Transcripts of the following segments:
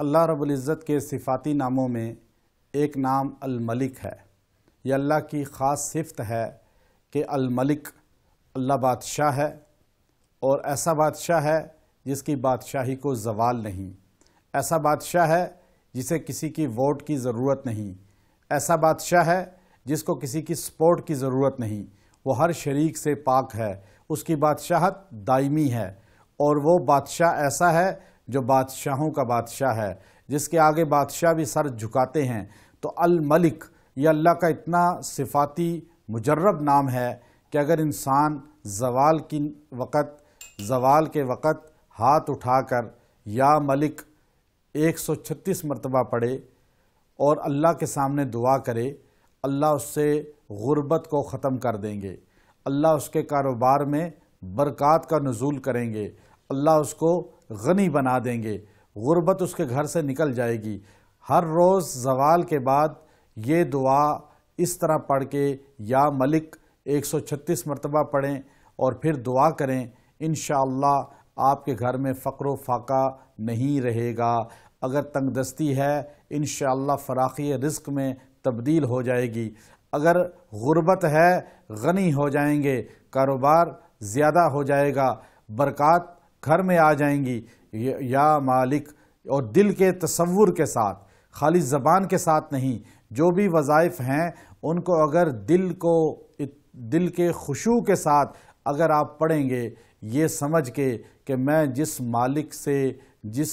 اللہ رب العزت کے صفاتی ناموں میں ایک نام الملک ہے۔ یہ اللہ کی خاص صفت ہے کہ الملک اللہ بادشاہ ہے، اور ایسا بادشاہ ہے جس کی بادشاہی کو زوال نہیں، ایسا بادشاہ ہے جسے کسی کی ووٹ کی ضرورت نہیں، ایسا بادشاہ ہے جس کو کسی کی سپورٹ کی ضرورت نہیں، وہ ہر شریک سے پاک ہے، اس کی بادشاہت دائمی ہے، اور وہ بادشاہ ایسا ہے جو بادشاہوں کا بادشاہ ہے، جس کے آگے بادشاہ بھی سر جھکاتے ہیں۔ تو الملک یہ اللہ کا اتنا صفاتی مجرب نام ہے کہ اگر انسان زوال کے وقت ہاتھ اٹھا کر یا ملک 136 مرتبہ پڑھے اور اللہ کے سامنے دعا کرے، اللہ اس سے غربت کو ختم کر دیں گے، اللہ اس کے کاروبار میں برکات کا نزول کریں گے، اللہ اس کو غنی بنا دیں گے، غربت اس کے گھر سے نکل جائے گی۔ ہر روز زوال کے بعد یہ دعا اس طرح پڑھ کے یا ملک 136 مرتبہ پڑھیں اور پھر دعا کریں، انشاءاللہ آپ کے گھر میں فقر و فاقہ نہیں رہے گا۔ اگر تنگ دستی ہے انشاءاللہ فراخی رزق میں تبدیل ہو جائے گی، اگر غربت ہے غنی ہو جائیں گے، کاروبار زیادہ ہو جائے گا، برکات گھر میں آ جائیں گی۔ یا مالک اور دل کے تصور کے ساتھ، خالی زبان کے ساتھ نہیں، جو بھی وظائف ہیں ان کو اگر دل کے خشوع کے ساتھ اگر آپ پڑھیں گے، یہ سمجھ کے کہ میں جس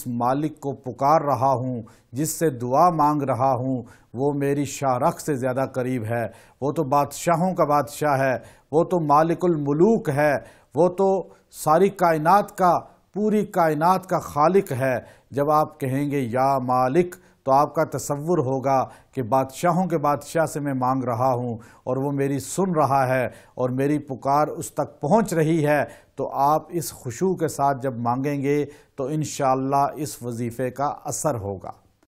مالک کو پکار رہا ہوں، جس سے دعا مانگ رہا ہوں، وہ میری شاہ رخ سے زیادہ قریب ہے، وہ تو بادشاہوں کا بادشاہ ہے، وہ تو مالک الملوک ہے، وہ تو ساری کائنات کا، پوری کائنات کا خالق ہے۔ جب آپ کہیں گے یا مالک تو آپ کا تصور ہوگا کہ بادشاہوں کے بادشاہ سے میں مانگ رہا ہوں اور وہ میری سن رہا ہے اور میری پکار اس تک پہنچ رہی ہے۔ تو آپ اس خشوع کے ساتھ جب مانگیں گے تو انشاءاللہ اس وظیفے کا اثر ہوگا۔